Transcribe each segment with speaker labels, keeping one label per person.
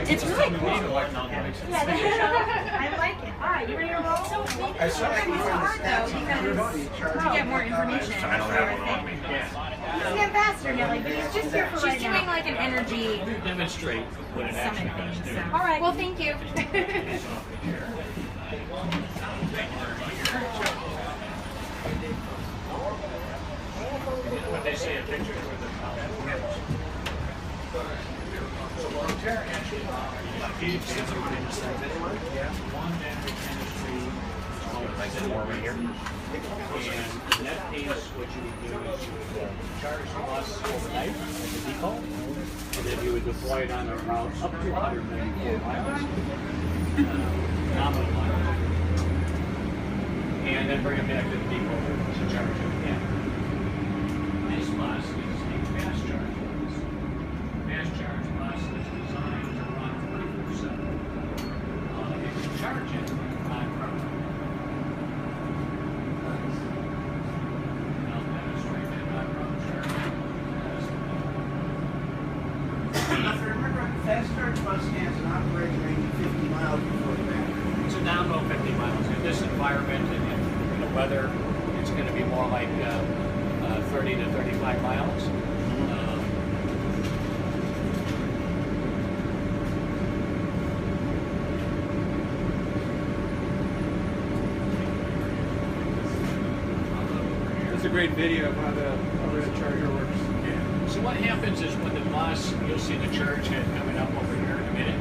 Speaker 1: It's really cool. Yeah, I like it. All right, you ready to roll? So it's hard though because to get more information. I don't have one on me. He's an ambassador, Nelly, but he's just here for right now. She's doing like an energy
Speaker 2: demonstrate what it actually does do.
Speaker 1: All right. Well, thank you.
Speaker 2: When they say a picture with the so Proterra actually, one battery chemistry, more right here. And in that case, what you would do is you would charge the bus overnight as a depot, and then you would deploy it on a route up to 194 miles, nominal miles, and then bring it back to the depot to charge it again. This bus is a fast charge bus. Fast charge bus is designed to run 24/7. If you charge it on proper. And I'll demonstrate that on proper charge.
Speaker 3: Remember, fast charge bus has an operating range of 50 miles before the battery.
Speaker 2: It's a nominal 50 miles. In this environment and in the weather, it's going to be more like 30 to 35 miles.
Speaker 4: It's a great video of how the charger works.
Speaker 2: Yeah. So what happens is when the bus, you'll see the charge head coming up over here in a minute.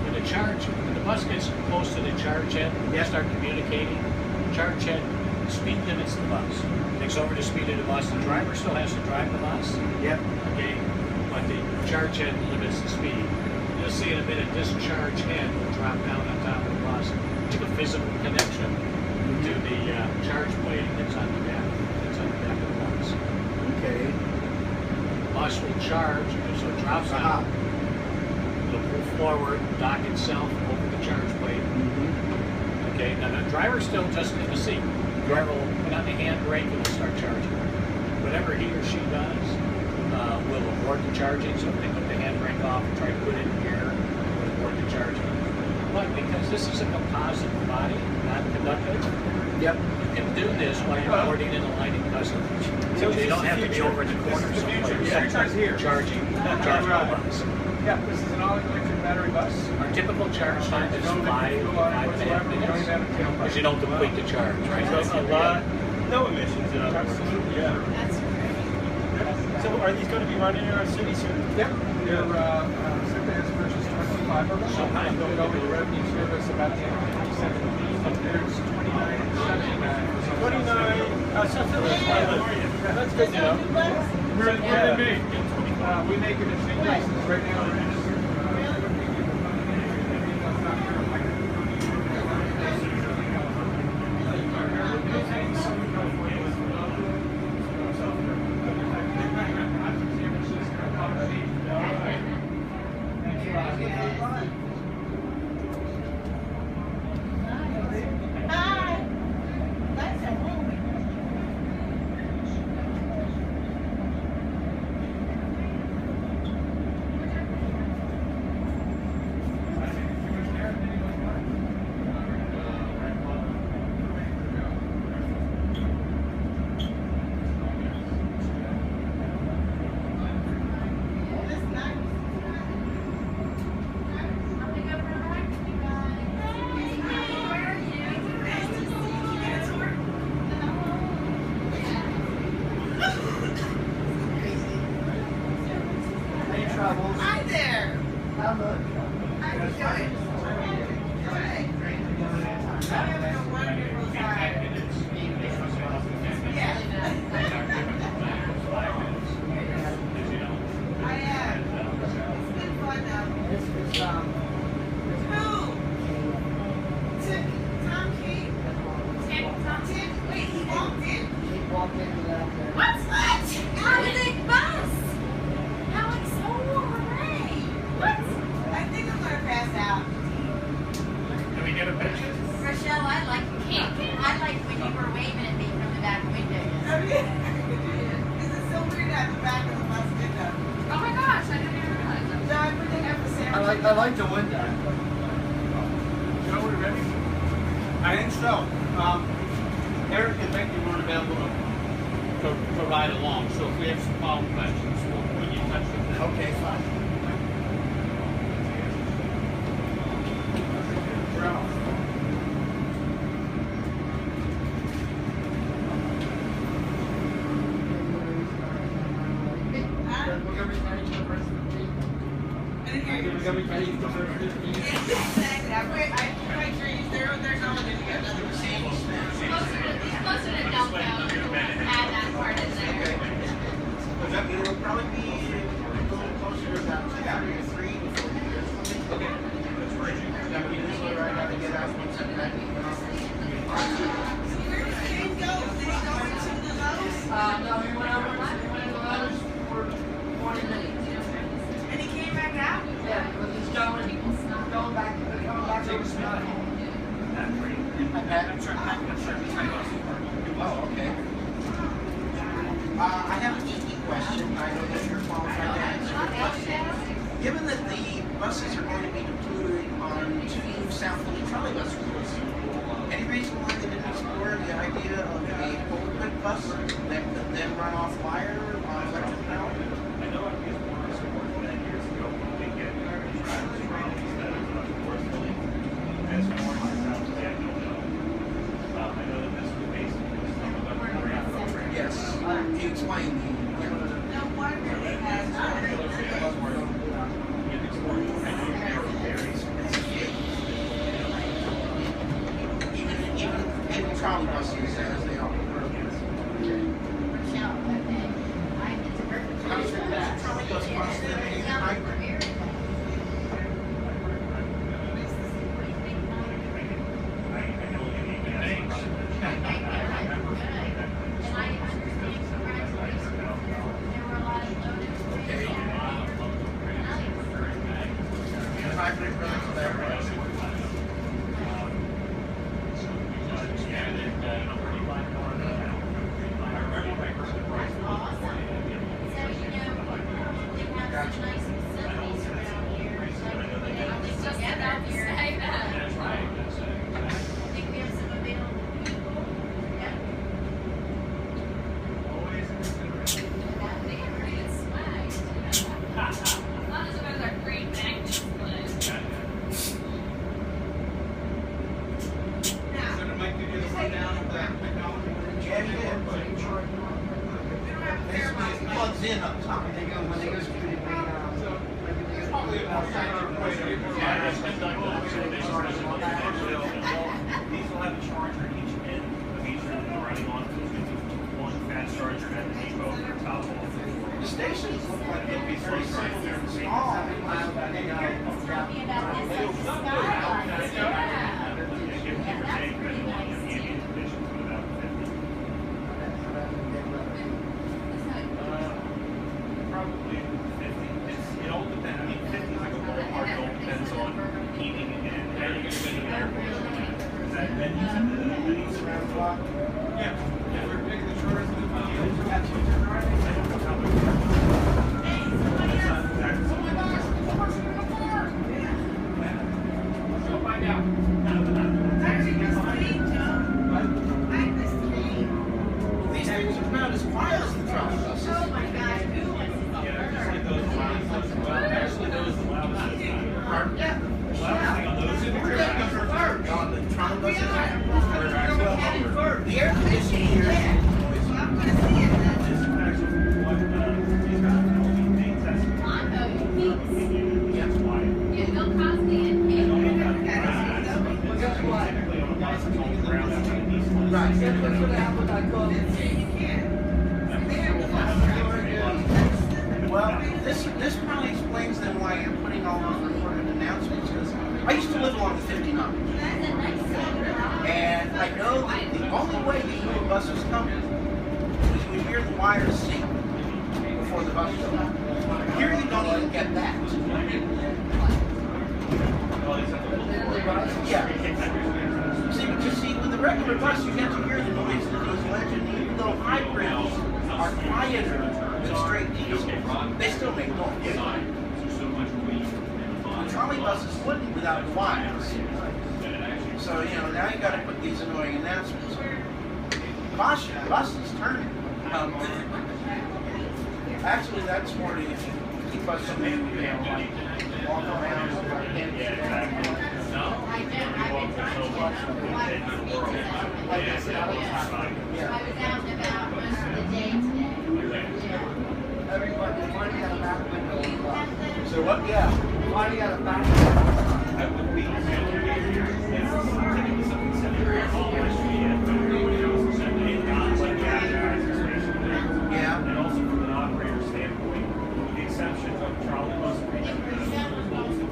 Speaker 2: When the bus gets close to the charge head, they start communicating. Charge head speed limits the bus. Takes over the speed of the bus. The driver still has to drive the bus.
Speaker 3: Yep.
Speaker 2: Okay. But the charge head limits the speed. You'll see in a minute this charge head will drop down on top of the bus. Take a physical connection to the charge plate that's on the back. That's on the back of the bus.
Speaker 3: Okay.
Speaker 2: The bus will charge, so it drops down. It'll move forward, dock itself over the charge plate. Okay, now the driver's still just in the seat. The driver will put on the handbrake and will start charging. Whatever he or she does will abort the charging, so if they put the handbrake off and try to put it in gear, it will abort the charging. But because this is a composite body, not conductive, you can do this while you're boarding and aligning customers. So you don't have to be over in the corner somewhere.
Speaker 4: Here.
Speaker 2: Charging the bus.
Speaker 4: Yeah, this is an all-electric battery bus.
Speaker 2: Our typical charge time is 5.5 minutes, because you don't complete the charge, right?
Speaker 5: So a lot, no emissions in other words.
Speaker 4: Absolutely.
Speaker 5: Yeah. So are these going to be running in our city soon?
Speaker 4: Yep. They're SEPTA has purchased 25 of them. They'll go over the revenue service about the end of 2017. There's 29 in 79.
Speaker 5: 29. That's good to know.
Speaker 4: We're in May. We make it in St. Jason's right now. We're in
Speaker 6: Hi there. How are you doing? I'm having a wonderful time. Yeah. I am. It's been fun though. Who? Tom King? Tim? Wait, he walked in? What? How did they bus? Alex, hooray! What? I think I'm gonna pass out.
Speaker 2: Can we get a picture?
Speaker 1: Rochelle, I like when you were waving at me from the back window.
Speaker 6: Oh, yeah. This is so weird at the back of the bus window.
Speaker 1: Oh my gosh, I didn't even realize that.
Speaker 6: No, I put the have for Sarah.
Speaker 3: I like the window.
Speaker 2: Joe, we ready?
Speaker 3: I think so. Eric and Becky weren't available to ride along, so if we have some follow-up questions, we'll put you in touch with them. Okay, fine.
Speaker 6: Exactly. I put my trees. They're going together. Closer to downtown. Add that part in there.
Speaker 3: It'll probably be a little closer to about 3 to 4 years. Okay. That's great. That means it's all right how to get out once I'm back.
Speaker 6: Where did Ken go? Did he go into the Lowe's?
Speaker 1: No, we went over to Lowe's for 20 minutes.
Speaker 6: And he came back out?
Speaker 1: Yeah, but he's going back to the snow.
Speaker 3: Oh, okay. I have an easy question. I know that you're qualified to answer it, but given that the buses are going to be deployed on 2 Southfield trolleybus routes, any reason why they didn't explore the idea of a pole-quick bus that could then run off wire on electric power?
Speaker 5: I know I've used one support 10 years ago when we get drivers from instead of forcefully as far as I don't know. I know that this was basically some of the program.
Speaker 3: Yes. He explained the.
Speaker 6: No wonder they had
Speaker 3: Even trolley buses as they are. How much does a trolley bus cost them in a hybrid? In up top. When they go to the probably about
Speaker 5: These will have a charger at each end of each one they're running on. So it's going to be one fast charger at the depot for top off.
Speaker 3: the stations look like they'll be very simple. They're small.
Speaker 6: Tell me about this skylight. Yeah. That's pretty nice.
Speaker 5: Probably 50. It all depends. I mean, 50 is like a ballpark. It all depends on heating and air conditioning. Is that venues around the block?
Speaker 4: Yeah. Yeah, we're making the shortest of the
Speaker 3: These things are about as quiet as the trolley buses.
Speaker 6: Oh my gosh, who wants to
Speaker 5: Yeah, just like those loud. Well, actually, those loud.
Speaker 3: Yeah.
Speaker 5: On those
Speaker 3: On the trolley buses, the air conditioning here.
Speaker 6: I'm going to see it then.
Speaker 5: This is actually what these guys are calling things. That's
Speaker 6: Yeah, Bill Cosby and King.
Speaker 1: Guess what?
Speaker 5: typically on a bus, it's all ground out like these ones.
Speaker 3: Right.
Speaker 1: Guess what's gonna happen when I call it?
Speaker 3: Well, this probably explains then why you're putting all those recorded announcements. Because I used to live along the 59,
Speaker 6: That's a nice one.
Speaker 3: and I know that the only way you knew a bus was coming was you would hear the wires sing before the bus showed up. Here you don't even get that. Yeah. See, with the regular bus, you get to hear the noise of the diesel engine, even though hybrids are quieter than straight diesel. They still make noise. The trolley buses wouldn't without the wires. So, you know, now you got to put these annoying announcements. Caution, bus is turning. Actually, that's more to keep us from maybe walk around with our hands.
Speaker 7: Everybody, finally got a back window.
Speaker 3: So what? Yeah.
Speaker 7: Finally got a back window.
Speaker 3: Yeah.
Speaker 5: And also from an operator standpoint, with the exception of trolley bus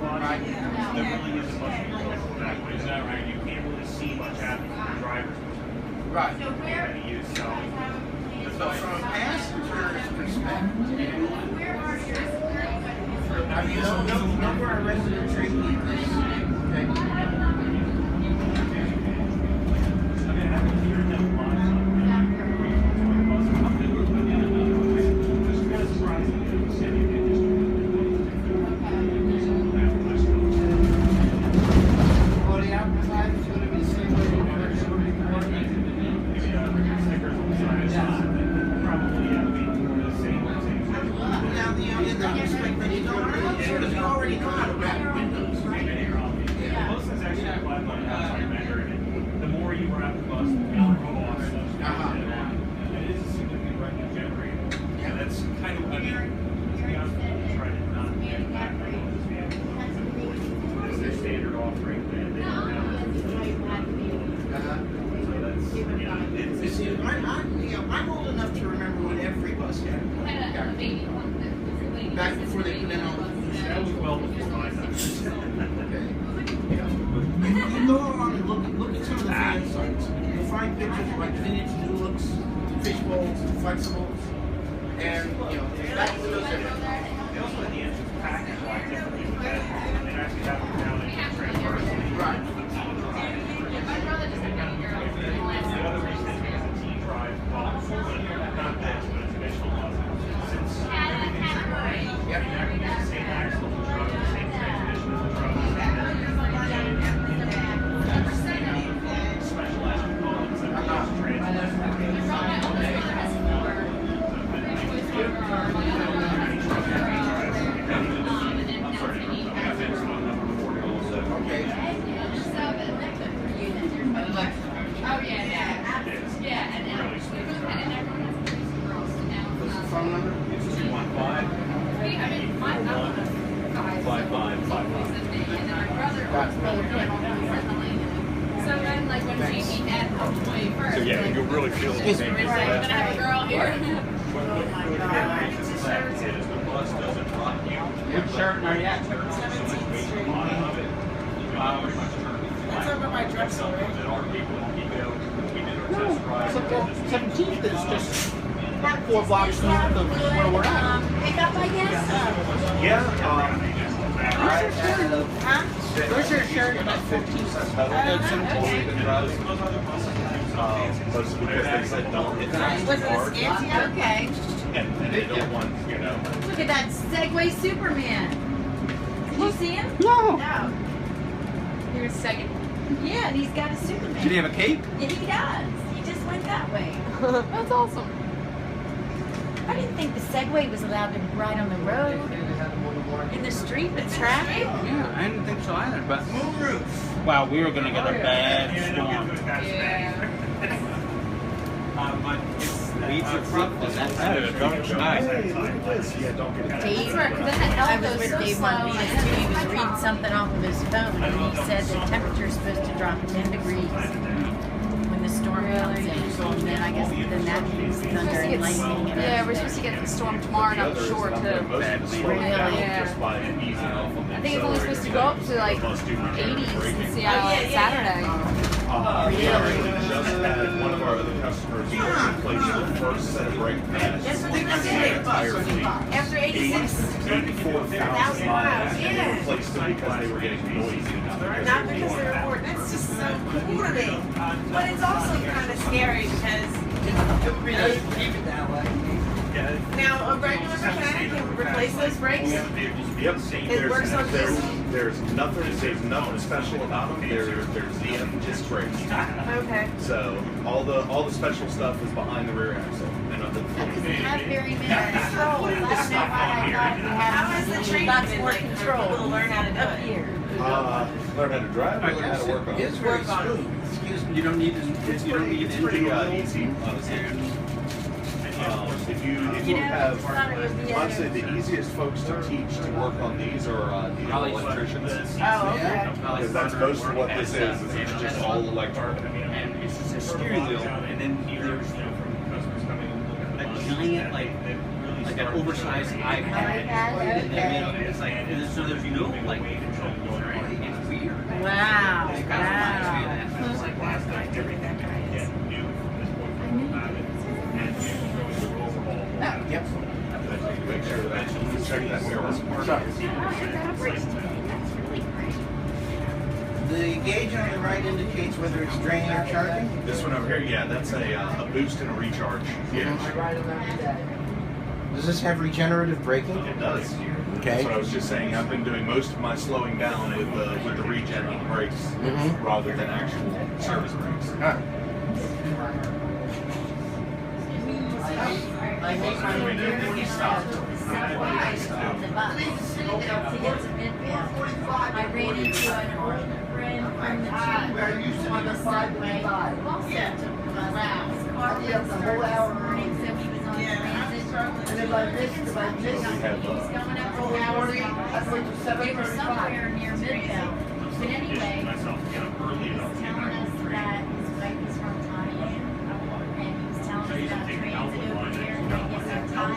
Speaker 3: Right.
Speaker 5: there really isn't much that way. Is that right? You can't really see much happening from the drivers.
Speaker 3: Right.
Speaker 5: Any use, so.
Speaker 3: So from a passenger's perspective, I mean, no where our resident tree is. Okay.
Speaker 7: Well, the outside is going to be the same way the commercial report.
Speaker 3: Now, you know, in that respect, but you don't really, because you already know how to wrap windows.
Speaker 5: Most is actually a flat line outside measure, and the more you wrap the bus, the more cost. It is a significant revenue generator. And that's kind of, I mean, to be honest with you, we try to not get back on those vehicles. It's their standard offering, they don't have so that's, yeah, it's,
Speaker 3: You see, I'm old enough to remember when every bus had a back before they put in all the
Speaker 5: that was well before my time.
Speaker 3: You go on and look at some of the fan sites. You'll find pictures of like vintage new looks, fish bowls, flexibles, and you know, back to those everything.
Speaker 5: They also had the engines packaged a lot differently with that. They actually have them down and transversely.
Speaker 3: Right.
Speaker 5: The other reason is because the T-Drive box, not this, but a traditional bus, since everything's required, you can use the same axle of the truck, the same transmission as the truck, specialized components that are just
Speaker 3: Phone number?
Speaker 5: 215-5555.
Speaker 6: So then, like, when Jamie met way first.
Speaker 2: So yeah, you really feel the
Speaker 6: Right, we're gonna have a girl here.
Speaker 7: Which shirt are you at?
Speaker 6: That's over by drugstore, right?
Speaker 7: No, 17th is just 4 blocks north of where we're at.
Speaker 6: Pick up, I guess?
Speaker 7: Where's your shirt? About 15 cents.
Speaker 8: Mostly because they said don't hit that
Speaker 6: Was it a
Speaker 8: hard.
Speaker 6: scanty? Okay.
Speaker 8: And they don't want, you know.
Speaker 6: Look at that Segway Superman. Did you see him?
Speaker 7: No.
Speaker 6: No. Here's second. Yeah, and he's got a Superman.
Speaker 7: Did he have a cape?
Speaker 6: Yeah, he does. He just went that way.
Speaker 9: That's awesome.
Speaker 6: I didn't think the Segway was allowed to ride on the road, in the street, with traffic.
Speaker 7: Yeah, I didn't think so either, but
Speaker 3: Moonroof.
Speaker 7: wow, we were gonna get a bad storm. Leaves your feet, that's nice.
Speaker 8: Yeah, don't get it.
Speaker 6: Dave, I was with Dave Martinez too. He was reading something off of his phone, and he said the temperature is supposed to drop 10 degrees when the storm comes in. And then I guess then that means thunder and lightning. And
Speaker 9: Yeah, we're supposed to get the storm tomorrow and I'm sure too.
Speaker 8: Just by easing off on
Speaker 9: I think it's only supposed to go up to like 80s in Seattle on Saturday.
Speaker 8: We actually just had one of our other customers replace the first set of brake pads.
Speaker 1: That's what they did. After 86.
Speaker 8: 84,000 miles. And they replaced them because they were getting noisy.
Speaker 1: Not because they were bored. That's just so cool to me. But it's also kind of scary because
Speaker 7: Really keep it that way.
Speaker 1: now a regular mechanic can replace those brakes.
Speaker 8: Yep.
Speaker 1: It works on this.
Speaker 8: There's nothing special about them. They're ZF disc brakes.
Speaker 1: Okay.
Speaker 8: So all the special stuff is behind the rear axle. And
Speaker 6: Because they have very many controls. I don't know why I thought you had
Speaker 1: How is the training
Speaker 6: lots
Speaker 1: been
Speaker 6: more
Speaker 1: like for
Speaker 6: control
Speaker 1: people to learn how to do
Speaker 6: up
Speaker 1: it?
Speaker 6: here.
Speaker 8: Learn how to drive, or learn how to work on it.
Speaker 3: It's very smooth. Excuse me.
Speaker 10: You don't need
Speaker 8: It's pretty easy, honestly. If you have, honestly, the easiest folks to teach to work on these are diesel electricians.
Speaker 1: Oh, okay.
Speaker 8: Because that's most of what this is. It's just all electrical.
Speaker 10: and it's just a steering wheel, and then there's a giant like an oversized iPad. And it's like, and then so there's like it's weird.
Speaker 1: Wow.
Speaker 10: It kind of reminds me of that. But it's like
Speaker 5: last night, everything that we get new from this point forward about it. And you go overhaul.
Speaker 3: Yep.
Speaker 8: Make sure that you check that
Speaker 3: The gauge on the right indicates whether it's draining or charging.
Speaker 8: This one over here, yeah, that's a boost and a recharge. Yeah,
Speaker 3: Does this have regenerative braking?
Speaker 8: it does.
Speaker 3: Okay.
Speaker 8: That's what I was just saying. I've been doing most of my slowing down with the regen brakes rather than actual service brakes.
Speaker 6: I hate my own dirty stuff. The bus to get to Midvale. I ran into an old friend from the team on the subway. Also took the bus. His car was this morning, so he was on transit. And if I missed, he was going up for hours. They were somewhere near Midvale. But anyway, he was telling us that his wife is from Thailand. And he was telling us about transit over here. And they get their Thai.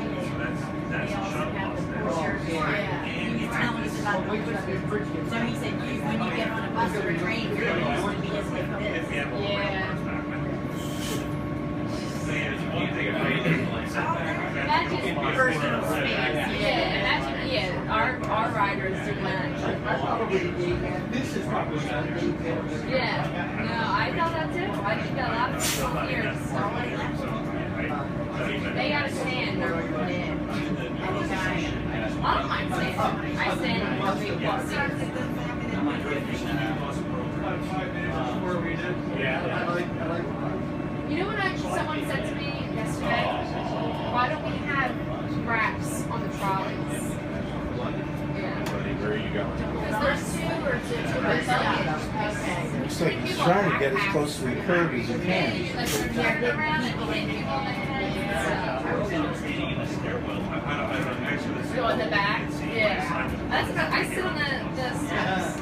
Speaker 6: They also have the Porsche. Yeah. He was telling us about the Porsche. So he said, when you get on a bus or a train, you're supposed to be as like this. Yeah.
Speaker 9: Imagine personal space. Yeah, imagine, our riders do that.
Speaker 4: This is probably
Speaker 9: Yeah, no, I thought that too. I think that last couple years. They got to stand or I don't mind standing. I stand while they walk. You know what someone said to me yesterday? Why don't we have wraps on the trolleys? Yeah.
Speaker 8: Where are you going?
Speaker 9: Because there's two or two Okay.
Speaker 3: Looks like he's trying to get as close to the curb as he can.
Speaker 9: Like you're turning around and you hit people on the head. Go in the back? Yeah. That's good. I sit on the steps.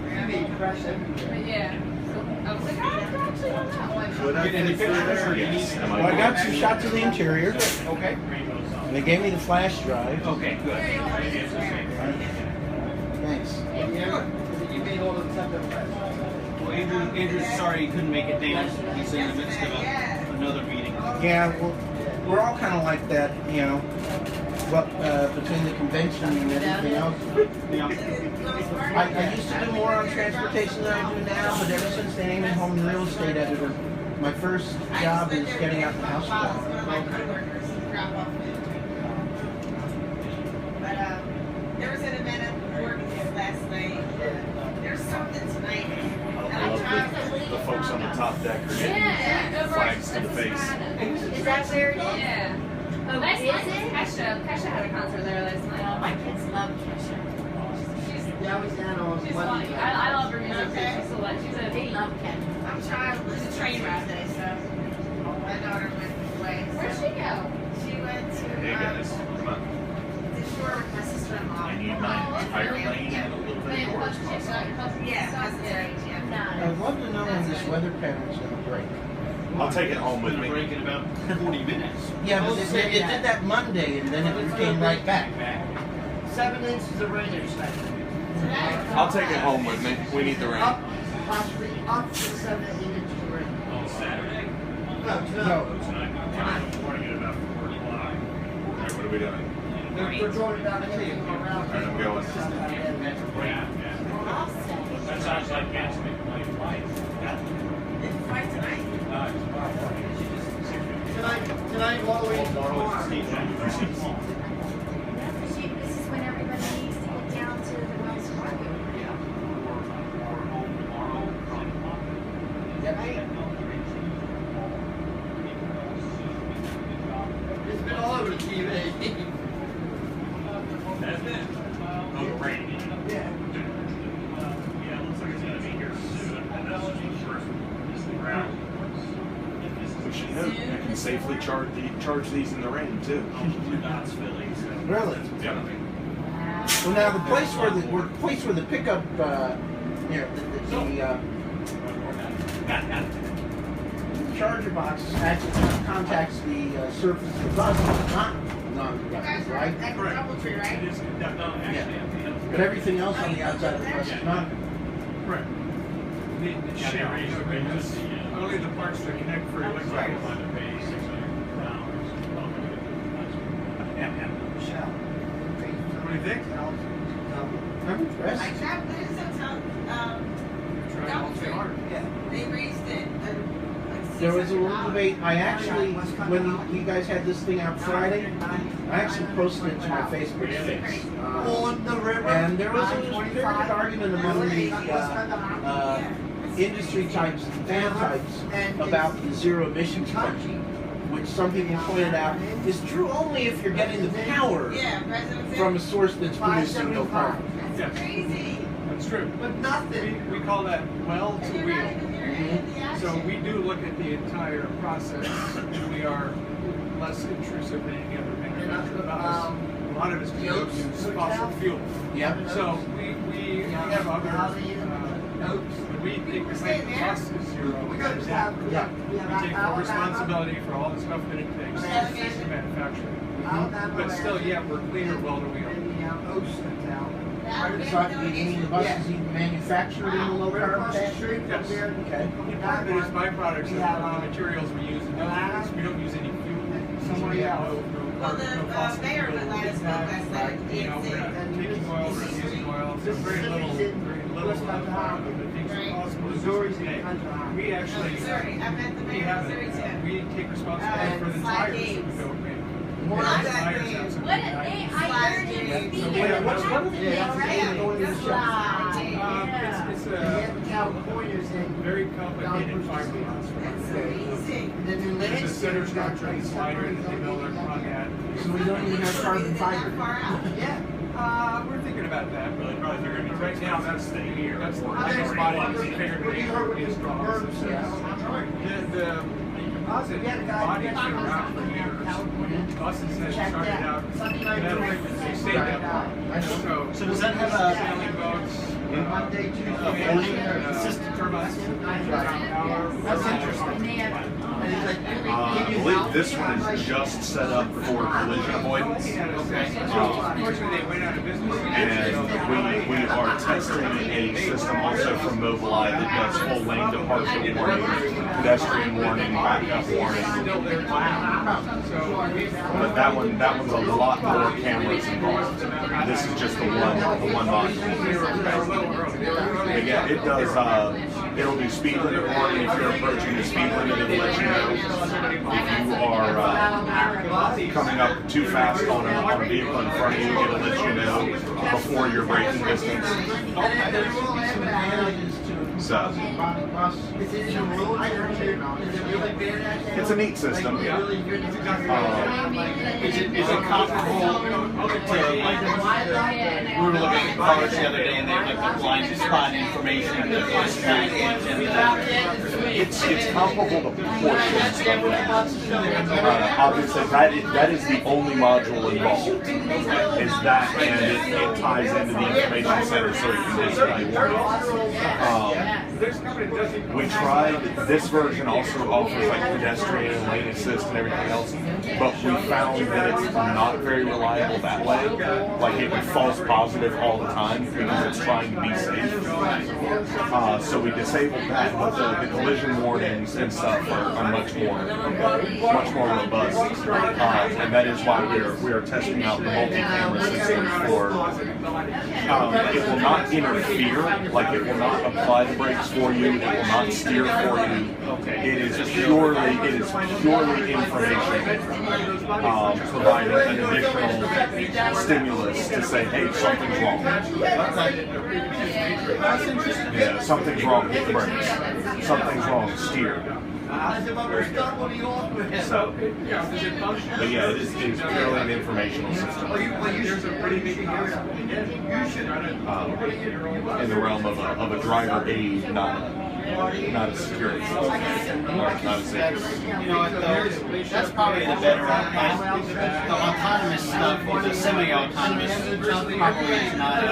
Speaker 9: But yeah. So I was like, I actually don't know.
Speaker 8: Could I fit through there? Yes.
Speaker 3: Well, I got some shots of the interior.
Speaker 10: Okay.
Speaker 3: And they gave me the flash drive.
Speaker 10: Okay, good.
Speaker 3: Thanks.
Speaker 10: Well, Andrew's sorry he couldn't make it down. He's in the midst of another meeting.
Speaker 3: Yeah, well, we're all kind of like that, you know. Well, between the convention and everything else. I used to do more on transportation than I do now, but ever since they named me home real estate editor, my first job is getting out the house.
Speaker 1: There was an event at work last night. There's something tonight.
Speaker 8: The folks on the top deck are getting
Speaker 9: Yeah,
Speaker 8: flags to the face.
Speaker 6: Is that where it is?
Speaker 9: Yeah.
Speaker 6: Oh,
Speaker 9: Last
Speaker 6: is
Speaker 9: night,
Speaker 6: it?
Speaker 9: Kesha had a concert there last
Speaker 6: Oh,
Speaker 9: night.
Speaker 6: my kids love Kesha.
Speaker 9: She's funny. I love her music too. She's so she's a
Speaker 6: They love Kesha.
Speaker 1: I'm childless.
Speaker 9: She's a train wreck.
Speaker 1: Today, so my daughter went away.
Speaker 9: Where'd she go?
Speaker 1: She went to
Speaker 8: Hey guys, come on.
Speaker 1: the shore with my sister-in-law.
Speaker 8: I need my tire lane and a little bit of horse muscle.
Speaker 1: Yeah, cousin's age, yeah.
Speaker 3: I'd love to know when this weather pattern's going to break.
Speaker 8: I'll take it home with
Speaker 10: It's
Speaker 8: me.
Speaker 10: gonna break in about 40 minutes.
Speaker 3: Yeah, but it did that Monday, and then it came right back.
Speaker 11: 7 inches of rain expected.
Speaker 8: I'll take it home with me. We need the rain.
Speaker 11: Possibly up to 7 to 8 inches of rain.
Speaker 5: On Saturday?
Speaker 11: No, tonight.
Speaker 5: Tonight. Morning at about 4 o'clock.
Speaker 8: Alright, what are we doing?
Speaker 11: We're going down the hill around.
Speaker 8: Alright, I'm going.
Speaker 2: That sounds like Gatsby playing flights.
Speaker 1: Fight tonight?
Speaker 11: Tonight, all the way into tomorrow.
Speaker 8: safely charge these in the rain too.
Speaker 3: Really?
Speaker 8: Yeah.
Speaker 3: Well, now the place where the pickup, charger box actually contacts the surface of the bus, it's not non-conductive, right?
Speaker 5: Correct. It is, no, actually,
Speaker 3: But everything else on the outside of the bus is not.
Speaker 4: Correct. The shell, only the parts that connect for electrical. What do you think?
Speaker 3: I'm impressed.
Speaker 6: I tried to They raised it.
Speaker 3: There was a little debate. I actually, when you guys had this thing out Friday, I actually posted it to my Facebook page.
Speaker 11: On the river.
Speaker 3: And there was a very good argument among the industry types, fan types, about the zero emissions function, which some people pointed out is true only if you're getting the power from a source that's producing no carbon.
Speaker 4: Yes.
Speaker 6: Crazy.
Speaker 4: That's true.
Speaker 11: But nothing.
Speaker 4: We call that well to wheel. So we do look at the entire process. We are less intrusive than any other manufacturer. A lot of us do use fossil fuel.
Speaker 3: Yep.
Speaker 4: So we have other. When we think the bus is zero, we take full responsibility for all the stuff that it takes to manufacture it. But still, yeah, we're cleaner well to wheel.
Speaker 3: So you mean the buses even manufactured in the low carbon factory?
Speaker 4: Yes.
Speaker 3: Okay.
Speaker 4: Part of it is byproducts of the materials we use. We don't use any fuel. So we have
Speaker 6: Well, the mayor would let us know last night.
Speaker 4: we're not taking oil, we're not using oil. It's just very little of the things that are possible to use today. We actually, we take responsibility for the tires that we don't make.
Speaker 6: What
Speaker 9: I heard you speak.
Speaker 3: What are the things going in the shop?
Speaker 4: It's a very complicated fiberglass. There's a center structure and slider that they build our front at.
Speaker 3: So we don't even have carbon fiber.
Speaker 4: We're thinking about that, but right now that's the biggest spot is figured we're being strong. The composite body's been around for years. Buses have started out metal, they stayed that way. So
Speaker 10: does that have a
Speaker 4: sailing boats?
Speaker 10: system?
Speaker 4: Turbines.
Speaker 3: That's interesting.
Speaker 8: I believe this one is just set up for collision avoidance.
Speaker 4: Unfortunately, they went out of business.
Speaker 8: And we are testing a system also from Mobileye that does full lane departure warning, pedestrian warning, backup warning. But that one's a lot more cameras involved. This is just the one module. But yeah, it does. It'll do speed limit warning if you're approaching the speed limit. It'll let you know if you are coming up too fast on a vehicle in front of you. It'll let you know before your braking distance. So it's a neat system.
Speaker 10: Is it comparable to, like, we were looking at cars the other day and they have like the blind spot information, the bus package, and
Speaker 8: it's comparable to portions of that. Obviously, that is the only module involved. Is that, and it ties into the information center so it can display warnings. We tried, this version also offers like pedestrian and lane assist and everything else, but we found that it's not very reliable that way. Like it would false positive all the time because it's trying to be safe. So we disabled that, but the collision warnings and stuff are much more robust. And that is why we are testing out the multi-camera system for, it will not interfere, like it will not apply the brakes for you, it will not steer for you. It is purely information, providing an additional stimulus to say, hey, something's wrong. Yeah, something's wrong, hit the brakes. Something's wrong, steer. So, but yeah, it is purely an informational system. In the realm of a driver aid, not not as secure. Not as safe.
Speaker 10: You know what though? That's probably the better option. The autonomous stuff, or the semi-autonomous, probably is not.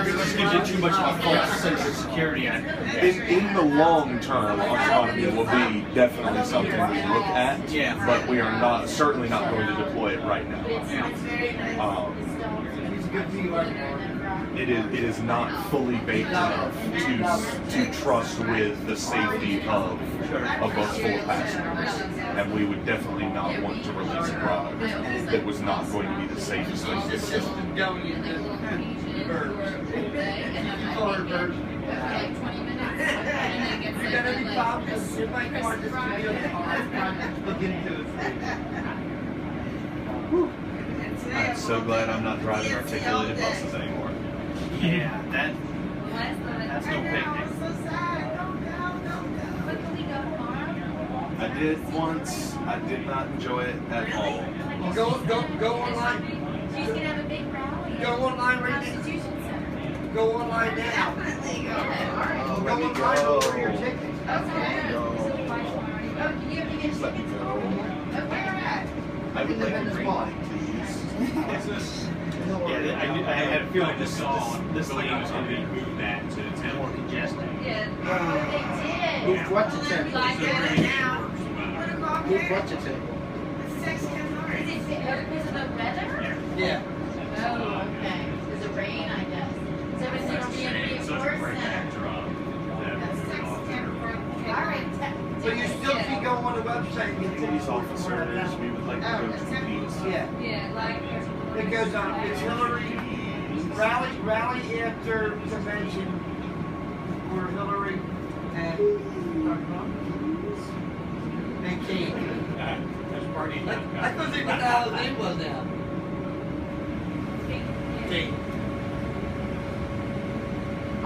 Speaker 10: It just gives you too much of a false sense of security.
Speaker 8: In the long term, autonomy will be definitely something we look at.
Speaker 10: Yeah.
Speaker 8: But we are certainly not going to deploy it right now. It is not fully baked enough to trust with the safety of a bus full of passengers, and we would definitely not want to release a product that was not going to be the safest thing to do.
Speaker 5: I'm so glad I'm not driving articulated buses anymore.
Speaker 10: Yeah, that's no picnic.
Speaker 5: I did once. I did not enjoy it at all.
Speaker 11: Go online.
Speaker 6: She's gonna have a big rally.
Speaker 11: Go online right now.
Speaker 6: Constitution Center.
Speaker 11: Go online now.
Speaker 5: Oh,
Speaker 11: Go
Speaker 5: let me
Speaker 11: online
Speaker 5: go.
Speaker 11: for your tickets.
Speaker 6: Okay. Oh, can you have to get tickets?
Speaker 5: Let me go.
Speaker 6: Where at?
Speaker 5: I would like a green light, please.
Speaker 2: Yeah, I had a feeling this lane was going to be moved back to town more congested.
Speaker 6: Yeah. They did.
Speaker 7: Move what to ten?
Speaker 6: Like it now.
Speaker 7: Move what to ten?
Speaker 6: Is it because of the weather?
Speaker 11: Yeah.
Speaker 6: Oh, okay. Because of rain, I guess. So it's going to be a big horse center. All right.
Speaker 11: So you still can go on the website and get tickets.
Speaker 5: Police officers, we would like to go to these.
Speaker 11: Yeah.
Speaker 6: Yeah, like.
Speaker 11: It goes on. It's Hillary rally after convention for Hillary and King.
Speaker 2: There's party.
Speaker 11: I couldn't think what the hell his name was now. King.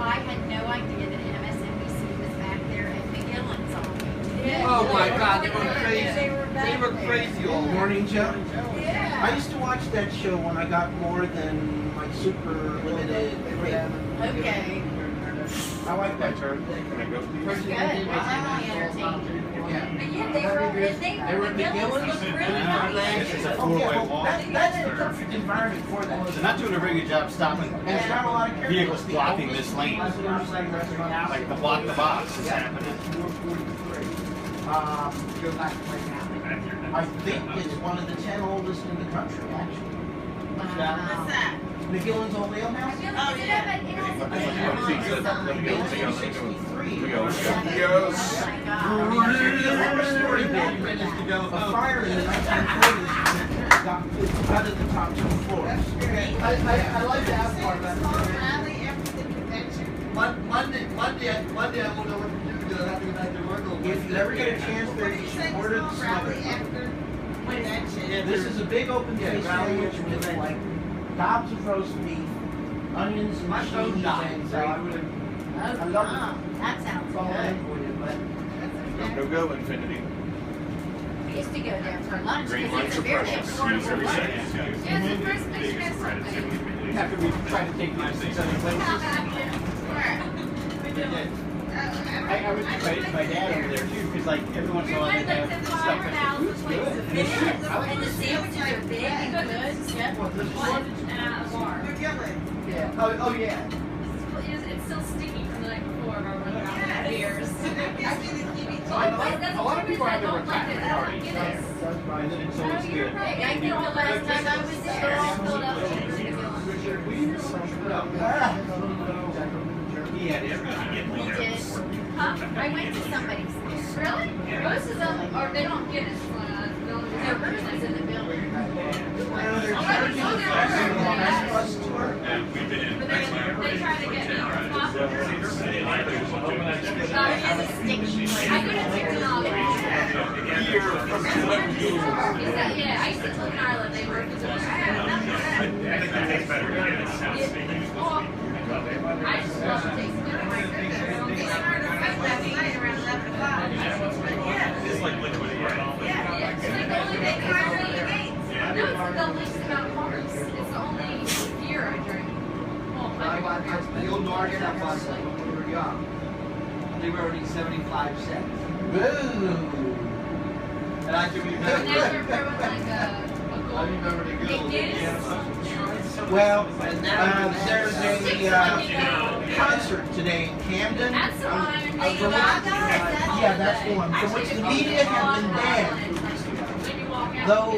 Speaker 6: I had no idea that MSNBC was back there at McGillen's on.
Speaker 11: Oh my God, they were crazy.
Speaker 6: They were back
Speaker 11: They were
Speaker 6: there.
Speaker 11: crazy all
Speaker 7: Morning Joe.
Speaker 6: Yeah.
Speaker 7: I used to watch that show when I got more than my super limited rate.
Speaker 6: Okay.
Speaker 7: I like that term.
Speaker 5: Can I go, please?
Speaker 6: Good. Definitely entertaining.
Speaker 7: Yeah.
Speaker 6: But yeah, they were McGillen's looked really nice.
Speaker 2: It's a
Speaker 7: Oh,
Speaker 2: four-way
Speaker 7: yeah,
Speaker 2: walk.
Speaker 7: that's the perfect environment for that.
Speaker 10: They're not doing a very good job stopping
Speaker 7: And it's not a lot of characters.
Speaker 10: vehicles blocking this lane. Like the block the box is happening.
Speaker 11: Go back right now.
Speaker 7: I think it's one of the 10 oldest in the country, actually.
Speaker 6: What's that?
Speaker 7: McGillen's Old Ale House?
Speaker 6: Oh, yeah. It has a big
Speaker 7: McGillen's
Speaker 5: Here
Speaker 7: 63.
Speaker 5: we go.
Speaker 6: Oh my God.
Speaker 7: A fire in the 1940s got out of the top 2 floors. I like that part of that.
Speaker 11: Monday, I won't know what to do because I have to go back to work.
Speaker 7: If you ever get a chance there, you should order the summer. This is a big open face sandwich with like gobs of roast beef, onions and
Speaker 11: My phone
Speaker 7: cheese
Speaker 11: died,
Speaker 7: and
Speaker 11: so I would have.
Speaker 7: I love it.
Speaker 6: That sounds
Speaker 11: All in
Speaker 6: good.
Speaker 11: for you, but
Speaker 5: Go, Infinity.
Speaker 6: We used to go there for lunch.
Speaker 5: Green
Speaker 6: because
Speaker 5: lights
Speaker 6: it's
Speaker 5: are
Speaker 6: a very
Speaker 5: precious. Use
Speaker 6: affordable
Speaker 5: every
Speaker 6: lunch.
Speaker 5: second.
Speaker 6: Yeah, it's the first place you guys something.
Speaker 7: After we try to take these 6 other places. I was excited my dad over there too, because like every once in a while they have stuff that food's good.
Speaker 6: And the sandwiches are big and good. Yep.
Speaker 7: Well, this one,
Speaker 6: And a bar.
Speaker 11: yeah. Oh yeah.
Speaker 9: It's still sticky from the night before of our run around beers.
Speaker 7: a lot of people have their retirement parties.
Speaker 6: It is.
Speaker 7: And then it's always good.
Speaker 6: I think the last time I was there, all filled up with
Speaker 7: He had everything.
Speaker 6: We did. Huh? I went to somebody's. Really?
Speaker 9: Most of them, or they don't get it from
Speaker 6: No, Bruce's in the building.
Speaker 9: But they try to get I go to Technology. Yeah, I used to live in Ireland. They work with us.
Speaker 5: I think that tastes better.
Speaker 9: I just love the taste of it.
Speaker 5: It's like liquid.
Speaker 9: Yeah, it's like the only thing I really hate. No, it's the least amount of carbs. It's the only beer I drink. Well,
Speaker 11: The old Norgan, that was like when we were young. they were already 75 cents.
Speaker 7: Boo!
Speaker 11: And I can remember.
Speaker 9: Never like
Speaker 11: I remember the good old days.
Speaker 7: Well, there's a concert today in Camden.
Speaker 9: That's the one.
Speaker 7: Yeah, that's the one. From which the media have been banned. Though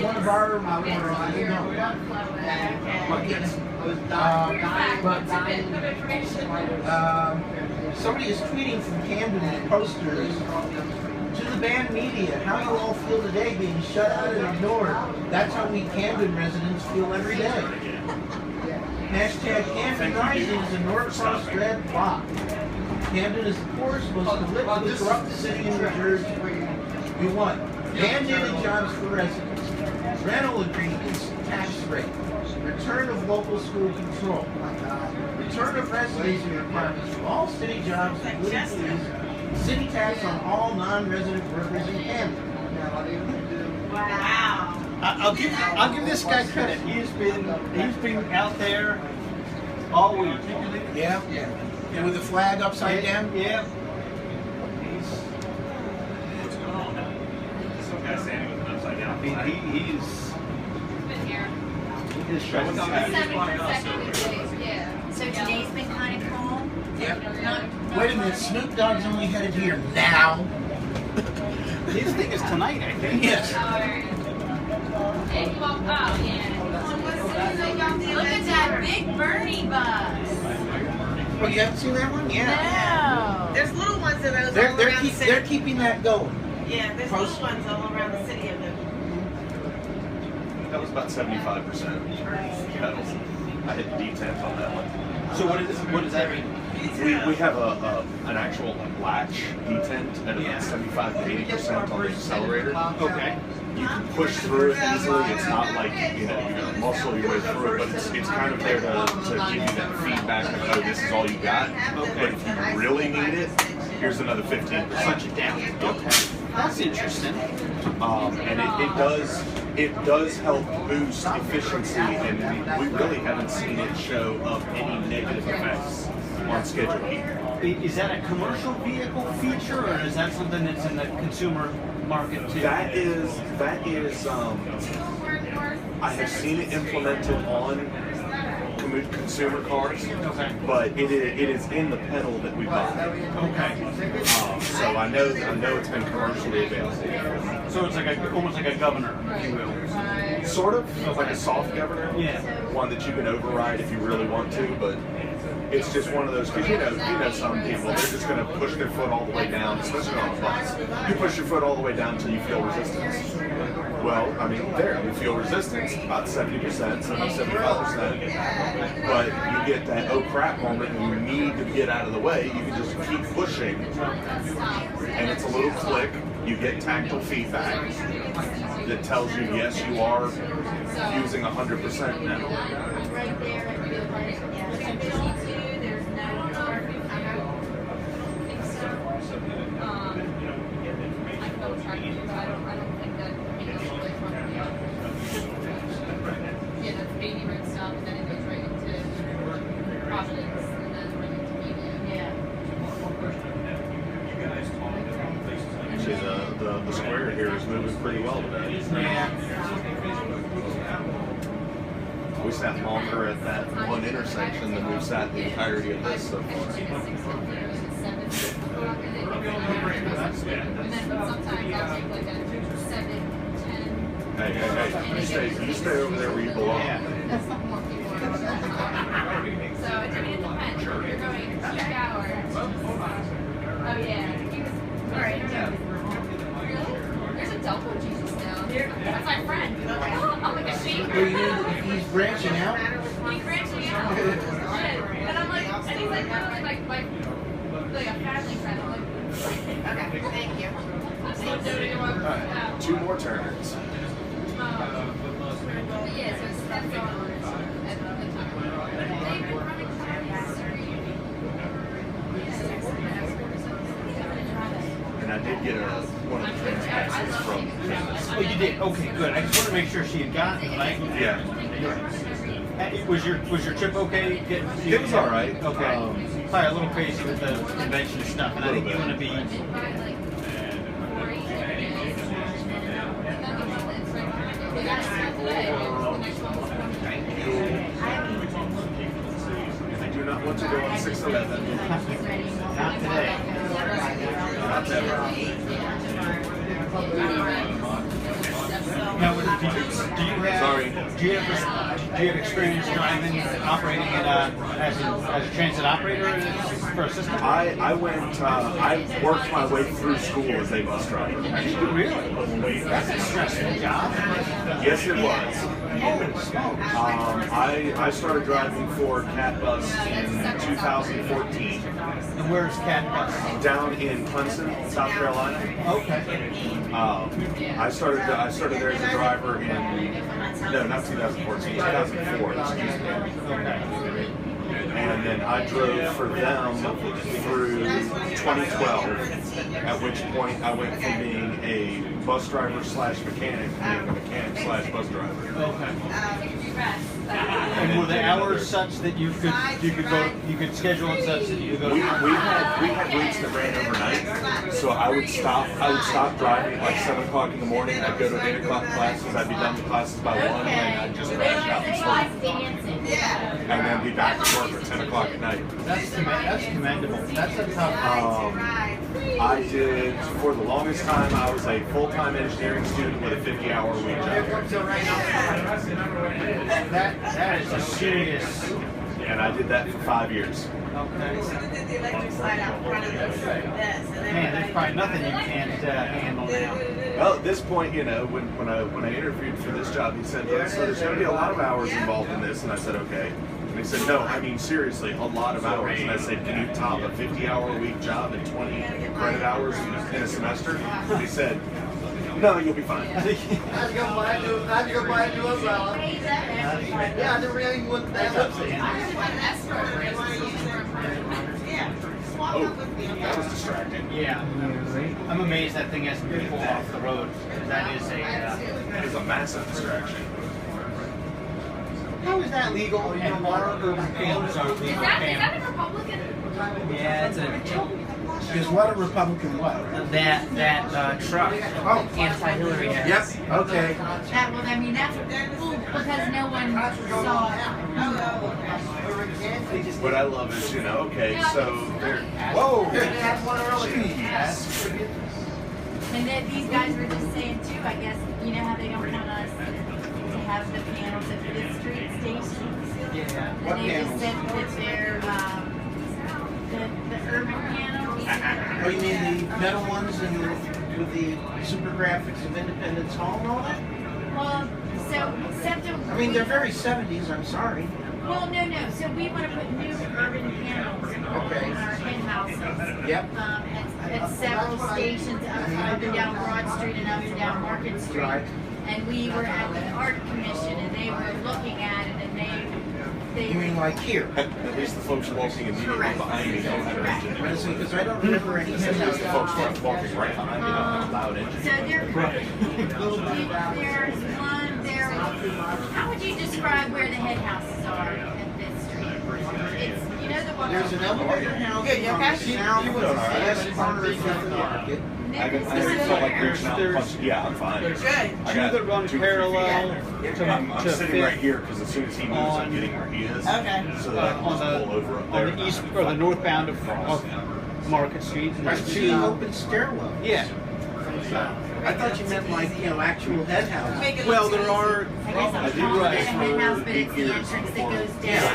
Speaker 7: one of our, I don't know. Somebody is tweeting from Camden with posters. To the banned media, how you all feel today being shut out and ignored. That's how we Camden residents feel every day. Hashtag Camden Rising is a Norcross red block. Camden is the poorest, most politically corrupt city in New Jersey. We want mandated jobs for residents, rental agreements, tax rate, return of local school control, return of residency requirements for all city jobs, including police, city tax on all non-resident workers in Camden.
Speaker 6: Wow.
Speaker 12: I'll give this guy credit. He's been out there all week.
Speaker 7: Yeah. And with the flag upside down?
Speaker 12: Yeah.
Speaker 5: What's going on now? Some guy standing with an upside down.
Speaker 12: I mean, he's
Speaker 9: been here.
Speaker 12: his show.
Speaker 9: 7 consecutive days, yeah.
Speaker 6: So today's been kind of calm?
Speaker 7: Yep. Wait a minute, Snoop Dogg's only headed here now.
Speaker 12: His thing is tonight, I think.
Speaker 7: Yes.
Speaker 9: And you walk out, yeah.
Speaker 6: Look at that big Bernie bus.
Speaker 7: Oh, you haven't seen that one? Yeah.
Speaker 6: No.
Speaker 1: There's little ones that are all
Speaker 7: They're
Speaker 1: around the city.
Speaker 7: they're keeping that going.
Speaker 1: Yeah, there's little ones all around the city of them.
Speaker 8: That was about 75% pedals. I hit detent on that one.
Speaker 12: So what does that mean?
Speaker 8: We have an actual latch detent at about 75 to 80% on the accelerator.
Speaker 12: Okay.
Speaker 8: You can push through it easily. It's not like you're gonna muscle your way through it, but it's kind of there to give you that feedback of, oh, this is all you got. But if you really need it, here's another 15%.
Speaker 12: Punch it down. Okay. That's interesting.
Speaker 8: And it does help boost efficiency, and we really haven't seen it show up any negative effects on scheduling.
Speaker 12: Is that a commercial vehicle feature, or is that something that's in the consumer market too?
Speaker 8: That is. I have seen it implemented on consumer cars, but it is in the pedal that we buy.
Speaker 12: Okay.
Speaker 8: So I know it's been commercially available.
Speaker 12: So it's like almost like a governor, if you will.
Speaker 8: Sort of like a soft governor.
Speaker 12: Yeah.
Speaker 8: One that you can override if you really want to, but it's just one of those, because you know some people, they're just going to push their foot all the way down, especially on a bus. You push your foot all the way down until you feel resistance. Well, I mean, there, you feel resistance, about 70%, 75%. But you get that, oh crap moment, and you need to get out of the way, you can just keep pushing. And it's a little click, you get tactile feedback that tells you, yes, you are using 100% now.
Speaker 9: Right there at the there's no I think so. I can double check, but I don't think that it goes all the way from yeah, that's baby red stuff, and then it goes right into Providence, and then right into medium. Yeah.
Speaker 8: Actually, the square here is moving pretty well today.
Speaker 12: Yeah.
Speaker 8: We sat longer at that one intersection than we've sat the entirety of this so far.
Speaker 9: And then sometimes I'll take like a 7-10.
Speaker 8: Hey, you stay over there where you belong.
Speaker 9: That's not more people. So it depends. You're going 2 hours. Oh yeah. All right. Really? There's a double Jesus now. That's my friend. I'm like a shaker.
Speaker 7: He's branching out.
Speaker 9: He's branching out. And I'm like, and he's like, no, like a family friend. I'm like, okay, thank you.
Speaker 8: Alright, 2 more turns.
Speaker 9: Yeah, so that's all at the time. They've been running
Speaker 8: And I did get one of the trans passes from Candace.
Speaker 12: Oh, you did? Okay, good. I just wanted to make sure she had gotten it, right?
Speaker 8: Yeah.
Speaker 12: Was your trip okay?
Speaker 8: It was all right.
Speaker 12: Okay. Probably a little crazy with the convention stuff, and I think you want to be.
Speaker 8: I do not want to go on 611.
Speaker 12: Not today.
Speaker 8: Not ever.
Speaker 12: Now, do you have experience driving, operating it as a transit operator for a system?
Speaker 8: I worked my way through school as a bus driver.
Speaker 12: Really? That's a stressful job.
Speaker 8: Yes, it was. I started driving for Cat Bus in 2014.
Speaker 12: And where's Cat Bus?
Speaker 8: Down in Clemson, South Carolina.
Speaker 12: Okay.
Speaker 8: I started there as a driver in not 2014, 2004. Excuse me.
Speaker 12: Okay.
Speaker 8: And then I drove for them through 2012, at which point I went from being a bus driver slash mechanic to being a mechanic slash bus driver.
Speaker 12: Okay. And were the hours such that you could schedule it such that you could go?
Speaker 8: We had routes that ran overnight, so I would stop driving at like 7 o'clock in the morning. I'd go to 8 o'clock classes. I'd be done with classes by 1, and I'd just crash out and sleep, and then be back to work at 10 o'clock at night.
Speaker 12: That's commendable. That's a tough.
Speaker 8: I did for the longest time. I was a full-time engineering student with a 50-hour week job.
Speaker 12: That is a serious.
Speaker 8: And I did that for 5 years.
Speaker 12: Okay.
Speaker 1: So they did the electric slide out front of this, and then
Speaker 12: Man, there's probably nothing you can't handle now.
Speaker 8: Well, at this point, when I interviewed for this job, he said, "So there's going to be a lot of hours involved in this," and I said, "Okay." And he said, "No, I mean seriously, a lot of hours." And I said, "Can you top a 50-hour week job at 20 credit hours in a semester?" And he said, "No, you'll be fine."
Speaker 11: I'd go buy a new umbrella. Yeah, I never even went that
Speaker 8: Oh, that was distracting.
Speaker 12: Yeah. I'm amazed that thing hasn't been pulled off the road. That is
Speaker 8: It is a massive distraction.
Speaker 12: How is that legal? And water urban fields are legal.
Speaker 9: Is that a Republican?
Speaker 13: Yeah, it's a.
Speaker 7: Is what a Republican what?
Speaker 13: That truck. Anti-Hillary has.
Speaker 7: Yep. Okay.
Speaker 1: that, well, I mean, that's because no one saw it.
Speaker 8: What I love is, okay, so there. Whoa! Jeez.
Speaker 1: And then these guys were just saying too, I guess, you know how they don't want us to have the panels at the street stations?
Speaker 13: Yeah.
Speaker 1: And they just said that they're, the urban panels.
Speaker 7: Oh, you mean the metal ones and with the super graphics of Independence Hall and all that?
Speaker 1: Well, so SEPTA.
Speaker 7: I mean, they're very 70s, I'm sorry.
Speaker 1: Well, no. So we want to put new urban panels on our hen houses.
Speaker 7: Yep.
Speaker 1: At several stations up and down Broad Street and up and down Market Street.
Speaker 7: Right.
Speaker 1: And we were at the Art Commission and they were looking at it and they
Speaker 7: You mean like here?
Speaker 8: At least the folks walking immediately behind me don't have an engine.
Speaker 7: Because I don't remember any
Speaker 8: At least the folks walking right behind me don't have a loud engine.
Speaker 1: So there's one there. How would you describe where the head houses are at this street? It's, you know, the one.
Speaker 7: There's an elevator house
Speaker 1: Good, you okay?
Speaker 7: southwest corner of the market.
Speaker 8: I felt like reaching out and punching. Yeah, I'm fine.
Speaker 1: Good.
Speaker 8: I
Speaker 12: Two
Speaker 8: got
Speaker 12: that run
Speaker 8: 2 or 3
Speaker 12: parallel
Speaker 8: feet.
Speaker 12: to
Speaker 8: I'm sitting
Speaker 12: fit
Speaker 8: right here because as soon as he moves, I'm getting where he is.
Speaker 1: Okay.
Speaker 8: So that I can just pull over up there.
Speaker 12: on the east or the northbound of Market Street. And
Speaker 7: Right
Speaker 12: there's
Speaker 7: to the open stairwell.
Speaker 12: Yeah.
Speaker 7: I thought you meant like, actual head houses.
Speaker 12: Well, there are.
Speaker 1: I guess I'm calling it a head house, but it's the entrance that goes down.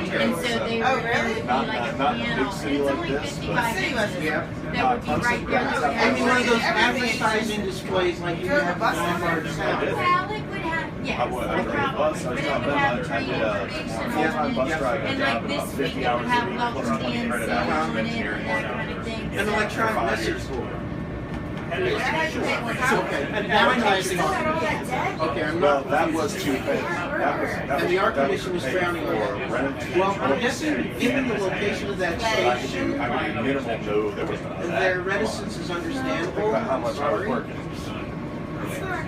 Speaker 1: And so they were, there would be like a
Speaker 8: Not in a
Speaker 1: piano.
Speaker 8: big city
Speaker 1: It's
Speaker 8: like
Speaker 1: only
Speaker 8: this,
Speaker 1: 55 inches.
Speaker 7: Yeah.
Speaker 1: That would be right there. That would
Speaker 7: I mean, one of those
Speaker 1: have
Speaker 7: advertising displays like you have at Lombard South.
Speaker 1: Well, it would have, yes,
Speaker 8: I would. I
Speaker 1: no
Speaker 8: rode a
Speaker 1: problem.
Speaker 8: bus. I
Speaker 1: But
Speaker 8: was
Speaker 1: it
Speaker 8: not
Speaker 1: would have
Speaker 8: I
Speaker 1: train
Speaker 8: did a
Speaker 1: information
Speaker 8: full-time bus driver
Speaker 1: and
Speaker 8: job
Speaker 1: like
Speaker 8: about
Speaker 1: this
Speaker 8: 50
Speaker 1: week it would
Speaker 8: hours a
Speaker 1: have
Speaker 8: week
Speaker 1: level
Speaker 8: plus
Speaker 1: 10
Speaker 8: 20 credit
Speaker 1: sound
Speaker 8: hours
Speaker 1: on
Speaker 8: of
Speaker 1: it and
Speaker 8: engineering.
Speaker 1: that kind of thing.
Speaker 7: An electronic message board.
Speaker 12: And
Speaker 7: Okay.
Speaker 12: advertising.
Speaker 7: Okay, I'm
Speaker 8: Well,
Speaker 7: not
Speaker 8: that
Speaker 7: confused.
Speaker 8: was too bad.
Speaker 7: And the art commission was frowning on it. Well, I'm guessing, given the location of that station,
Speaker 8: I would minimal no, there was none of that.
Speaker 7: their reticence is
Speaker 8: Think
Speaker 7: understandable.
Speaker 8: about how much I was
Speaker 7: Sorry.
Speaker 8: working.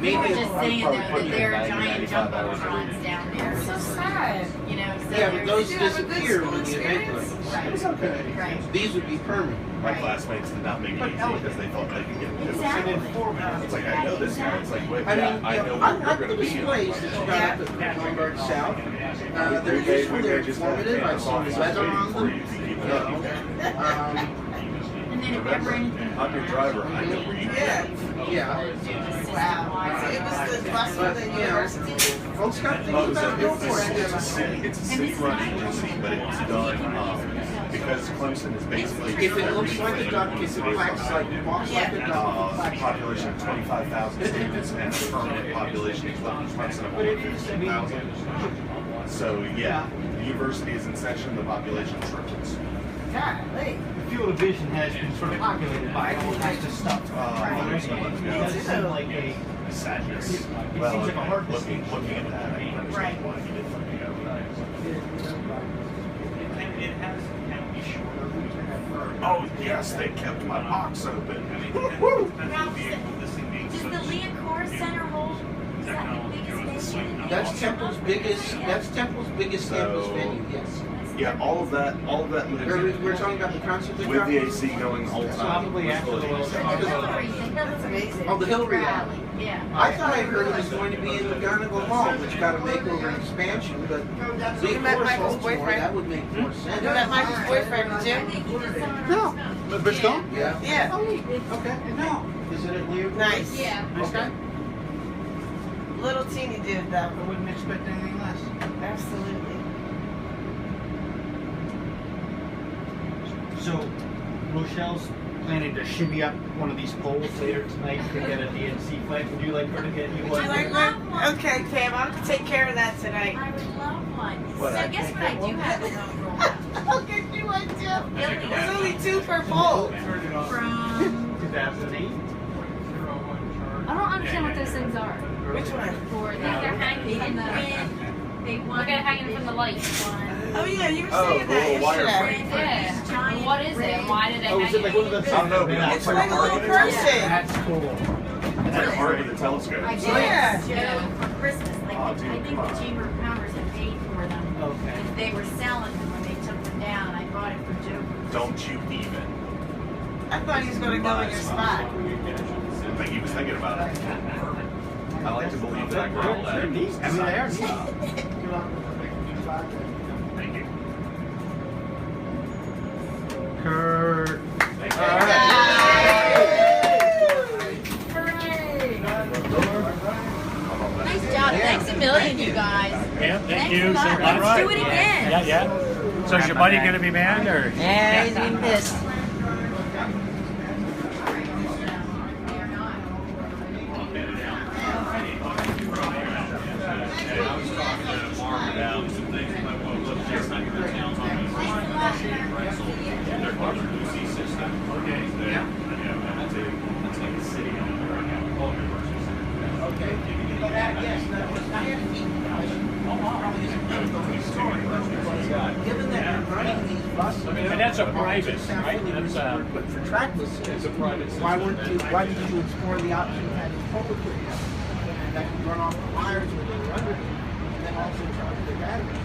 Speaker 1: We were just saying though that there are giant jumbotrons down there.
Speaker 9: So sad.
Speaker 6: You know, so
Speaker 7: Yeah, but those
Speaker 6: did you have a good
Speaker 7: disappear
Speaker 6: school
Speaker 7: when the event
Speaker 6: experience?
Speaker 7: goes.
Speaker 8: It's okay.
Speaker 6: Right.
Speaker 7: These would be permanent.
Speaker 8: My classmates did not make it easy because they thought they could get it.
Speaker 6: Exactly.
Speaker 8: It's like, I know this guy. It's like, wait,
Speaker 7: I
Speaker 8: yeah,
Speaker 7: mean,
Speaker 8: I
Speaker 7: you
Speaker 8: know
Speaker 7: know, I
Speaker 8: where you're
Speaker 7: like
Speaker 8: going
Speaker 7: the
Speaker 8: to be.
Speaker 7: displays that you got up at the Lombard South. They're useful, they're informative. I've seen weather on them.
Speaker 6: And then if ever anything.
Speaker 8: I'm your driver. I know where you go.
Speaker 7: Yeah.
Speaker 6: Wow.
Speaker 11: It was the bus for the university.
Speaker 7: Folks got things
Speaker 8: Oh,
Speaker 7: about Billboard.
Speaker 8: it's a city-run agency, but it's done because Clemson is basically.
Speaker 7: If it looks like a duck, if it quacks like, walks like a duck.
Speaker 8: Population of 25,000 students and a permanent population of Clemson of only 15,000. So yeah, the university is in session, the population triples.
Speaker 11: Golly.
Speaker 12: The field of vision has been sort of populated by all kinds of stuff. It does seem like a
Speaker 8: Sadness.
Speaker 12: It
Speaker 8: Well,
Speaker 12: seems like a hard
Speaker 8: looking at that, I can understand why he did something
Speaker 5: It has county shorter.
Speaker 8: Oh yes, they kept my box open.
Speaker 6: Does the Leah Center hold? Is that the biggest station?
Speaker 7: That's Temple's biggest campus venue, yes.
Speaker 8: Yeah, all of that
Speaker 7: We're talking about the concert that
Speaker 8: with the AC going the whole time.
Speaker 12: probably after the World Cup.
Speaker 6: That's amazing.
Speaker 7: Oh, the Hillary
Speaker 6: Rally.
Speaker 7: Alley.
Speaker 6: Yeah.
Speaker 7: I thought I heard it was going to be in McGonigal Hall, which got a makeover and expansion, but
Speaker 11: You met
Speaker 7: Forest
Speaker 11: Michael's
Speaker 7: holds more,
Speaker 11: boyfriend?
Speaker 7: that would make more sense.
Speaker 11: You met Michael's boyfriend, did you?
Speaker 7: No.
Speaker 12: Briscoe?
Speaker 7: Yeah.
Speaker 11: Yeah.
Speaker 7: Okay. No. Is it at Leo?
Speaker 11: Nice.
Speaker 6: Yeah.
Speaker 7: Okay.
Speaker 11: Little teeny did that.
Speaker 12: I wouldn't expect anything less.
Speaker 11: Absolutely.
Speaker 12: So, Rochelle's planning to shimmy up one of these poles later tonight to get a DNC flag. Would you like her to get you
Speaker 11: Would
Speaker 12: one?
Speaker 11: you like one? Okay, Pam, I'll take care of that tonight.
Speaker 6: I would love one.
Speaker 8: What,
Speaker 6: So
Speaker 8: I
Speaker 6: guess
Speaker 8: can't
Speaker 6: what I
Speaker 8: get
Speaker 6: do
Speaker 8: one?
Speaker 6: have a home
Speaker 11: I'll get you one too.
Speaker 6: Really?
Speaker 11: There's only 2 per pole.
Speaker 6: From
Speaker 12: 2008?
Speaker 9: I don't understand what those things are.
Speaker 11: Which one?
Speaker 9: For they're hanging from the.
Speaker 6: they won.
Speaker 9: Look at hanging from the light.
Speaker 11: Oh yeah, you were
Speaker 8: Oh,
Speaker 11: saying
Speaker 8: the
Speaker 11: that
Speaker 8: little wire
Speaker 11: yesterday.
Speaker 9: Yeah. What is it? Why did they
Speaker 12: Oh,
Speaker 9: hang
Speaker 12: is it like one of
Speaker 9: it?
Speaker 12: those?
Speaker 8: I don't know, but
Speaker 11: It's like a little person.
Speaker 12: That's cool.
Speaker 8: That's hard with the telescope.
Speaker 6: I did
Speaker 11: Yeah.
Speaker 6: Joe for Christmas. Like
Speaker 8: Oh,
Speaker 6: I
Speaker 8: dude,
Speaker 6: think
Speaker 8: come
Speaker 6: the
Speaker 8: on.
Speaker 6: Chamber of Commerce had paid for them.
Speaker 12: Okay.
Speaker 6: And they were selling them when they took them down. I bought it for Joe.
Speaker 8: Don't you even.
Speaker 11: I thought he was going to go in your spot.
Speaker 8: I think he was thinking about it. I like to believe that I growled at
Speaker 12: They're
Speaker 8: him.
Speaker 12: neat. I mean, they are neat.
Speaker 8: Thank you.
Speaker 12: Kurt.
Speaker 6: Nice job. Thanks a million, you guys.
Speaker 2: Yeah, thank
Speaker 6: Thanks
Speaker 2: you
Speaker 6: a lot.
Speaker 2: so
Speaker 6: Let's
Speaker 2: much.
Speaker 6: do it again.
Speaker 2: Yeah, yeah. So is your buddy going to be banned or?
Speaker 11: Yeah, he's been missed.
Speaker 7: Given that you're running these buses.
Speaker 2: And that's a private, right? That's
Speaker 7: But for trackless,
Speaker 2: it's a private system.
Speaker 7: why did you explore the option of having public that can run off the wires when they're under, and then also charge the battery?